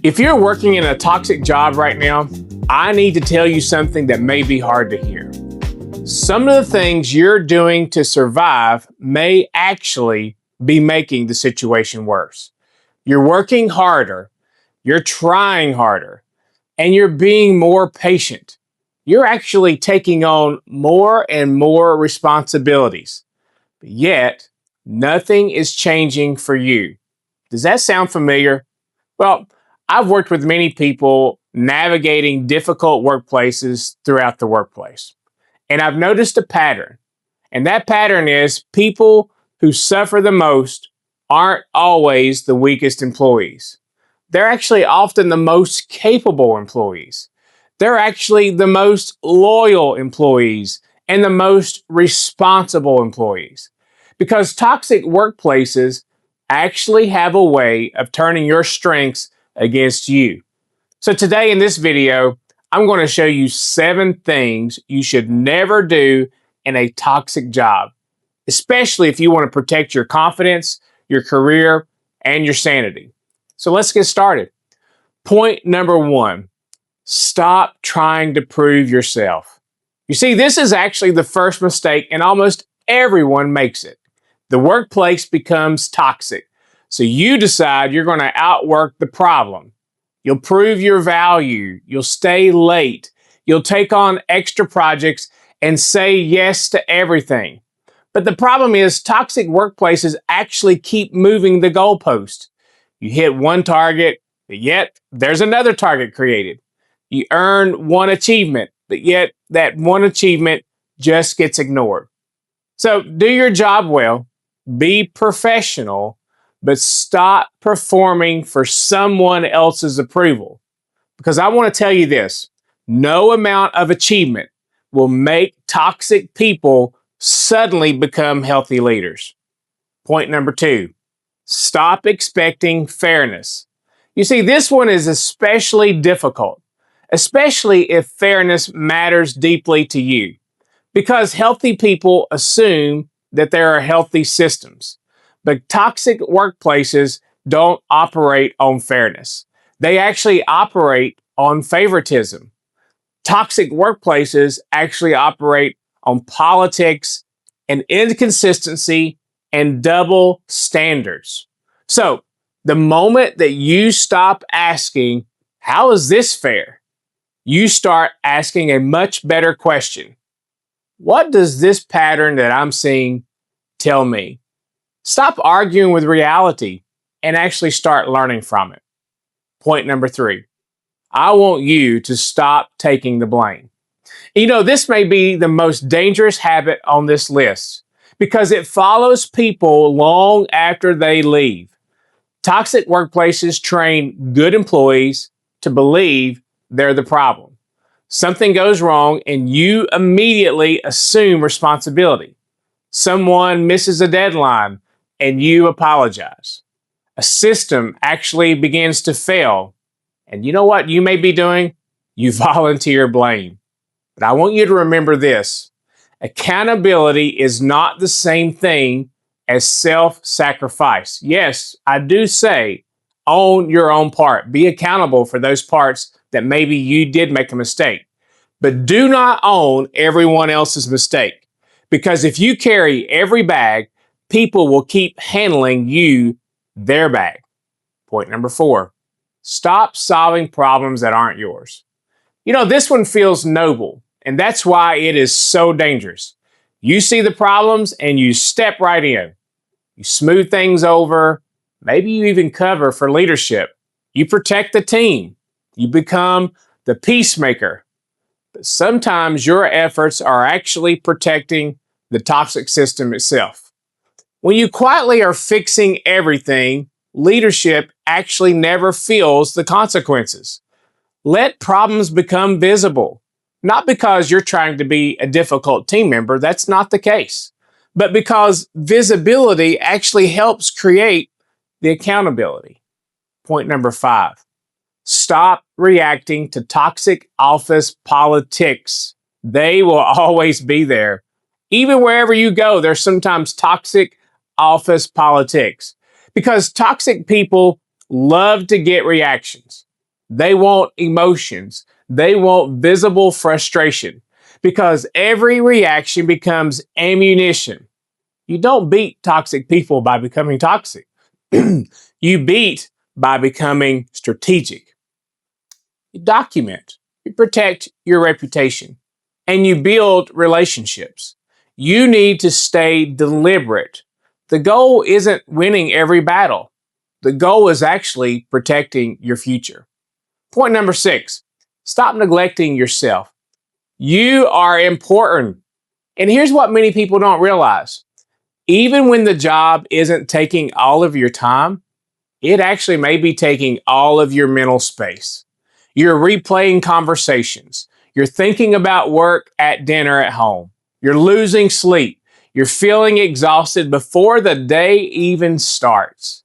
If you're working in a toxic job right now, I need to tell you something that may be hard to hear. Some of the things you're doing to survive may actually be making the situation worse. You're working harder, you're trying harder, and you're being more patient. You're actually taking on more and more responsibilities. But yet, nothing is changing for you. Does that sound familiar? Well, I've worked with many people navigating difficult workplaces throughout the workplace. And I've noticed a pattern. And that pattern is people who suffer the most aren't always the weakest employees. They're actually often the most capable employees. They're actually the most loyal employees and the most responsible employees. Because toxic workplaces actually have a way of turning your strengths against you. So today in this video, I'm going to show you 7 things you should never do in a toxic job, especially if you want to protect your confidence, your career, and your sanity. So let's get started. Point number 1, stop trying to prove yourself. You see, this is actually the first mistake, and almost everyone makes it. The workplace becomes toxic. So you decide you're going to outwork the problem. You'll prove your value. You'll stay late. You'll take on extra projects and say yes to everything. But the problem is toxic workplaces actually keep moving the goalpost. You hit one target, but yet there's another target created. You earn one achievement, but yet that one achievement just gets ignored. So do your job well, be professional, but stop performing for someone else's approval. Because I want to tell you this, no amount of achievement will make toxic people suddenly become healthy leaders. Point number 2, stop expecting fairness. You see, this one is especially difficult, especially if fairness matters deeply to you. Because healthy people assume that there are healthy systems. But toxic workplaces don't operate on fairness. They actually operate on favoritism. Toxic workplaces actually operate on politics and inconsistency and double standards. So, the moment that you stop asking, how is this fair? You start asking a much better question. What does this pattern that I'm seeing tell me? Stop arguing with reality and actually start learning from it. Point number 3, I want you to stop taking the blame. You know, this may be the most dangerous habit on this list because it follows people long after they leave. Toxic workplaces train good employees to believe they're the problem. Something goes wrong and you immediately assume responsibility. Someone misses a deadline and you apologize. A system actually begins to fail. And you know what you may be doing? You volunteer blame. But I want you to remember this. Accountability is not the same thing as self-sacrifice. Yes, I do say own your own part. Be accountable for those parts that maybe you did make a mistake. But do not own everyone else's mistake. Because if you carry every bag, people will keep handling you their bag. Point number 4, stop solving problems that aren't yours. You know, this one feels noble, and that's why it is so dangerous. You see the problems and you step right in. You smooth things over. Maybe you even cover for leadership. You protect the team. You become the peacemaker. But sometimes your efforts are actually protecting the toxic system itself. When you quietly are fixing everything, leadership actually never feels the consequences. Let problems become visible. Not because you're trying to be a difficult team member, that's not the case. But because visibility actually helps create the accountability. Point number 5, stop reacting to toxic office politics. They will always be there. Even wherever you go, there's sometimes toxic office politics because toxic people love to get reactions. They want emotions. They want visible frustration because every reaction becomes ammunition. You don't beat toxic people by becoming toxic. You beat by becoming strategic. You document, you protect your reputation, and you build relationships. You need to stay deliberate. The goal isn't winning every battle. The goal is actually protecting your future. Point number 6, stop neglecting yourself. You are important. And here's what many people don't realize. Even when the job isn't taking all of your time, it actually may be taking all of your mental space. You're replaying conversations. You're thinking about work at dinner at home. You're losing sleep. You're feeling exhausted before the day even starts.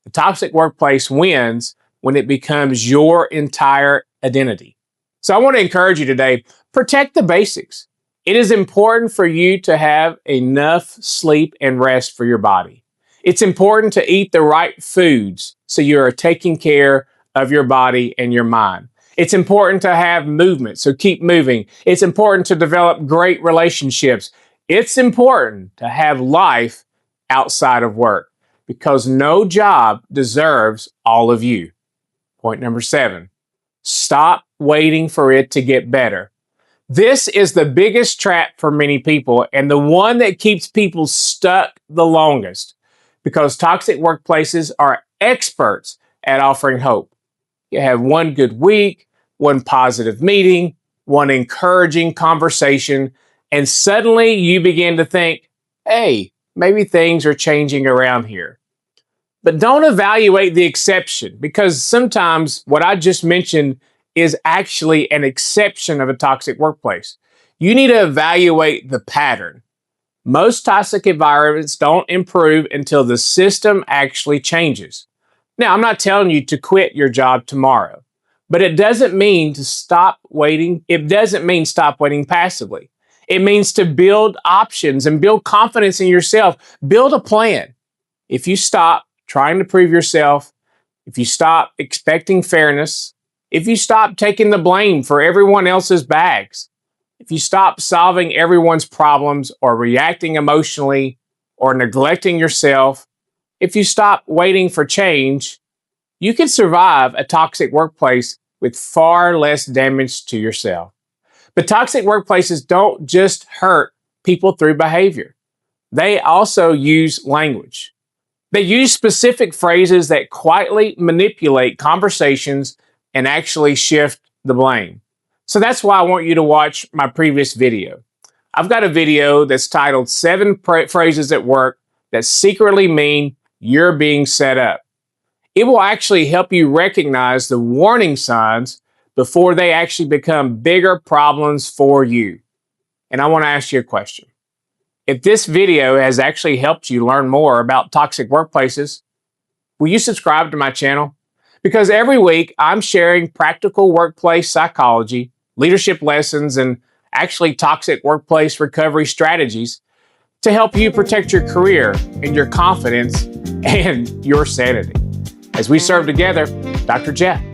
The toxic workplace wins when it becomes your entire identity. So I want to encourage you today, protect the basics. It is important for you to have enough sleep and rest for your body. It's important to eat the right foods so you are taking care of your body and your mind. It's important to have movement, so keep moving. It's important to develop great relationships. It's important to have life outside of work because no job deserves all of you. Point number 7, stop waiting for it to get better. This is the biggest trap for many people and the one that keeps people stuck the longest because toxic workplaces are experts at offering hope. You have one good week, one positive meeting, one encouraging conversation, and suddenly you begin to think, hey, maybe things are changing around here. But don't evaluate the exception because sometimes what I just mentioned is actually an exception of a toxic workplace. You need to evaluate the pattern. Most toxic environments don't improve until the system actually changes. Now, I'm not telling you to quit your job tomorrow, but it doesn't mean to stop waiting. It doesn't mean stop waiting passively. It means to build options and build confidence in yourself. Build a plan. If you stop trying to prove yourself, if you stop expecting fairness, if you stop taking the blame for everyone else's bags, if you stop solving everyone's problems or reacting emotionally or neglecting yourself, if you stop waiting for change, you can survive a toxic workplace with far less damage to yourself. But toxic workplaces don't just hurt people through behavior. They also use language. They use specific phrases that quietly manipulate conversations and actually shift the blame. So that's why I want you to watch my previous video. I've got a video that's titled 7 phrases at work that secretly mean you're being set up. It will actually help you recognize the warning signs before they actually become bigger problems for you. And I want to ask you a question. If this video has actually helped you learn more about toxic workplaces, will you subscribe to my channel? Because every week I'm sharing practical workplace psychology, leadership lessons, and actually toxic workplace recovery strategies to help you protect your career and your confidence and your sanity. As we serve together, Dr. Jeff.